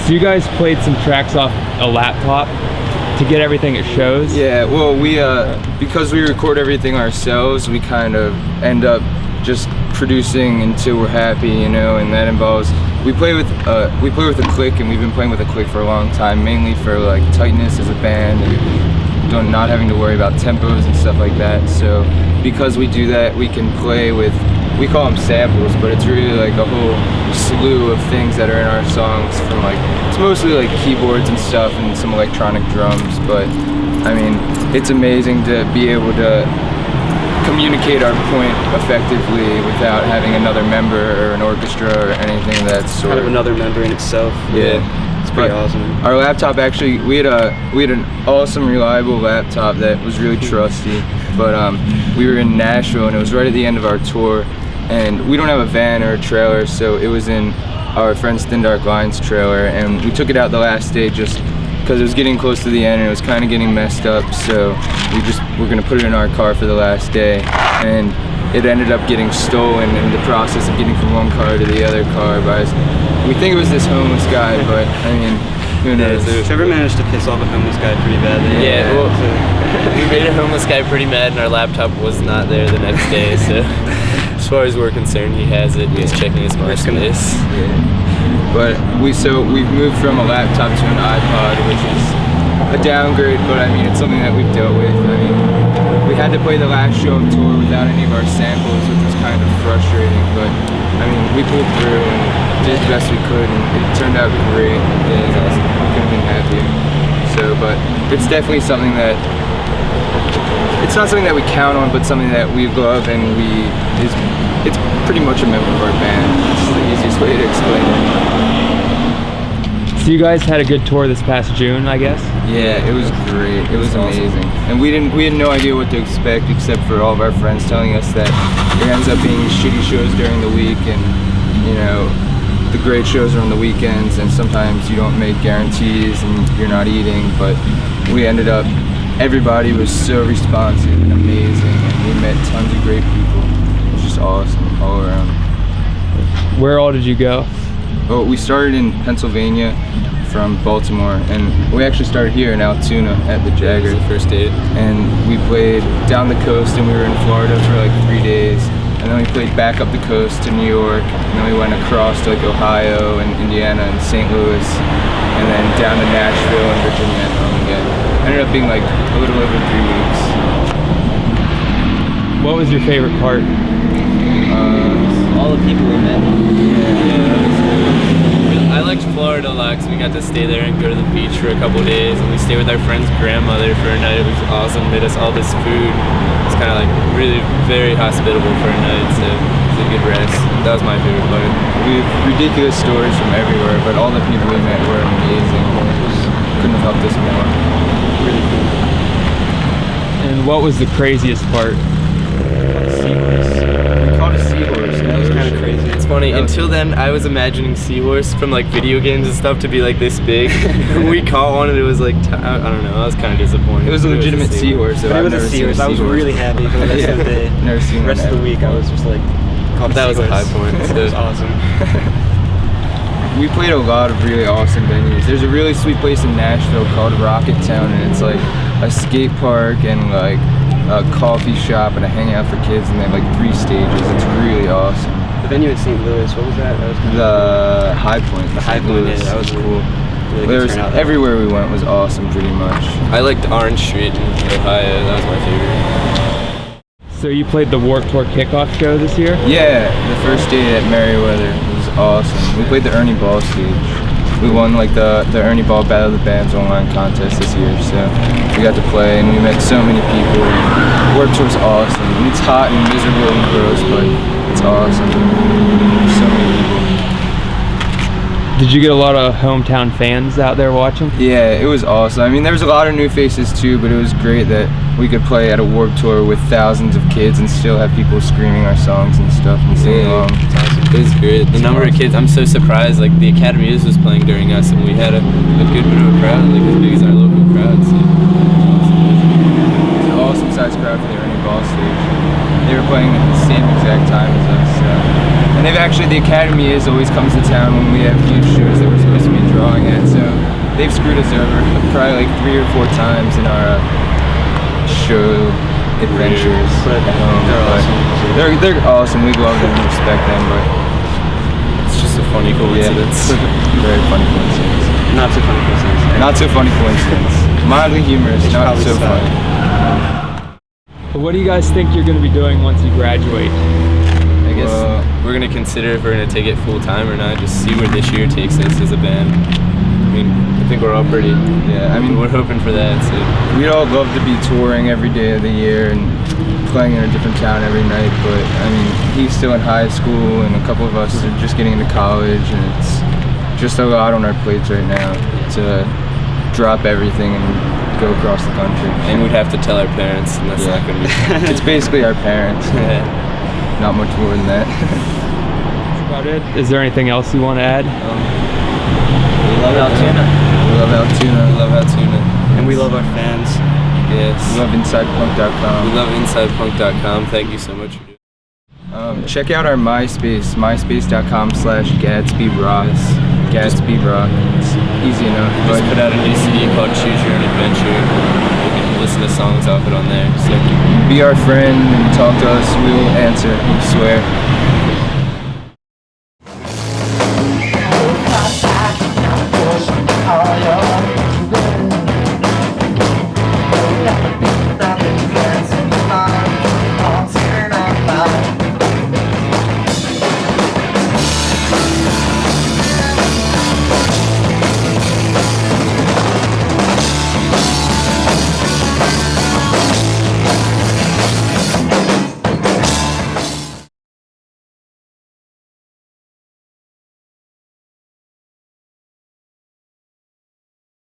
So you guys played some tracks off a laptop to get everything it shows? Yeah, well, we because we record everything ourselves, we kind of end up just producing until we're happy, you know, and that involves we play with a click, and we've been playing with a click for a long time, mainly for like tightness as a band and not having to worry about tempos and stuff like that. So because we do that, we can play with, we call them samples, but it's really like a whole slew of things that are in our songs, from like, it's mostly like keyboards and stuff and some electronic drums, but I mean, it's amazing to be able to communicate our point effectively without having another member or an orchestra or anything that's sort kind of another member in itself. Yeah. It's pretty awesome. Our laptop, actually, we had an awesome, reliable laptop that was really trusty, but we were in Nashville and it was right at the end of our tour, and we don't have a van or a trailer, so it was in our friend Thin Dark Line's trailer, and we took it out the last day just because it was getting close to the end and it was kind of getting messed up, so we're gonna put it in our car for the last day, and it ended up getting stolen in the process of getting from one car to the other car by, we think it was this homeless guy, but I mean, who knows? Trevor managed to piss off a homeless guy pretty badly. Yeah, well, we made a homeless guy pretty mad, and our laptop was not there the next day, so as far as we're concerned, he has it, he's checking his MySpace. Yeah. But we've moved from a laptop to an iPod, which is a downgrade, but I mean, it's something that we've dealt with. I mean, we had to play the last show of tour without any of our samples, which was kind of frustrating, but I mean, we pulled through and did the best we could, and it turned out great, and we couldn't have been happier. So, but it's definitely something that, it's not something that we count on, but something that we love, and it's pretty much a member of our band. It's the easiest way to explain it. So you guys had a good tour this past June, I guess? Yeah, it was great. It was amazing. And we had no idea what to expect, except for all of our friends telling us that it ends up being shitty shows during the week, and you know, the great shows are on the weekends, and sometimes you don't make guarantees and you're not eating, but we ended up, everybody was so responsive and amazing, and we met tons of great people. It was just awesome all around. Where all did you go? Well, we started in Pennsylvania from Baltimore, and we actually started here in Altoona at the Jagger. The first date. And we played down the coast, and we were in Florida for like 3 days, and then we played back up the coast to New York, and then we went across to like Ohio and Indiana and St. Louis, and then down to Nashville and Virginia and home again. Ended up being like a little over 3 weeks. What was your favorite part? All the people we met. I liked Florida a lot because we got to stay there and go to the beach for a couple days, and we stayed with our friend's grandmother for a night. It was awesome. Made us all this food. It's kind of like really very hospitable for a night, so it was a good rest. That was my favorite part. We have ridiculous stories from everywhere, but all the people we met were amazing. Couldn't have helped us more. Really cool. And what was the craziest part? We caught a seahorse. That was kind of crazy. It's funny, until then I was imagining seahorse from like video games and stuff to be like this big. When we caught one and it was like, I don't know, I was kind of disappointed. It was a legitimate seahorse. But it was a seahorse. I was really happy for the rest of the day. Never seen the rest of the week. I was just like, that was a high point. It was awesome. We played a lot of really awesome venues. There's a really sweet place in Nashville called Rocket Town, and it's like a skate park and like a coffee shop and a hangout for kids, and they have like 3 stages. It's really awesome. The venue in St. Louis, what was that? That was kind the High Point. The High Point, yeah, that was cool. Really There was, everywhere we went was awesome, pretty much. I liked Orange Street in Ohio. That was my favorite. So you played the Warped Tour kickoff show this year? Yeah, the first day at Merriweather. It was awesome. We played the Ernie Ball stage. We won like the Ernie Ball Battle of the Bands online contest this year, so we got to play and we met so many people. Warped Tour was awesome. And it's hot and miserable and gross, but it's awesome. So many people. Did you get a lot of hometown fans out there watching? Yeah, it was awesome. I mean, there was a lot of new faces too, but it was great that we could play at a Warped Tour with thousands of kids and still have people screaming our songs and stuff and singing along. It was great. The number of kids, I'm so surprised. Like the Academy was playing during us, and we had a good bit of a crowd, like as big as our local crowd. So. It was an awesome sized crowd for the Ernie Ball stage. They were playing at the same exact time as us. So. And they've actually, the Academy always comes to town when we have huge shows that we're supposed to be drawing at. So they've screwed us over probably like 3 or 4 times in our show adventures. But they're awesome. They're awesome. We love them and respect them, but It's just a funny coincidence. very funny coincidence. Not so funny coincidence. Not so funny coincidence. Mildly humorous, They should not probably so stop. funny. But what do you guys think you're going to be doing once you graduate? I guess we're gonna consider if we're gonna take it full time or not. Just see where this year takes us as a band. I mean, I think we're all pretty. Yeah, I mean, we're hoping for that. So we'd all love to be touring every day of the year and playing in a different town every night, but I mean, he's still in high school and a couple of us are just getting into college, and it's just a lot on our plates right now to drop everything and go across the country. and we'd have to tell our parents, and that's Yeah. not gonna be fun. It's basically our parents, not much more than that. That's about it. Is there anything else you want to add? We love Altoona. We love Altoona. We love Altoona. And we love our fans. Yes. We love We InsidePunk.com. love InsidePunk.com. Thank you so much for doing Check out our MySpace, myspace.com/GatsbyRock. Gatsby Rock. It's easy enough. We just put out a new CD called Choose Your Own Adventure. You can listen to songs off it on there. So Be our friend and talk to us. We will answer. We swear.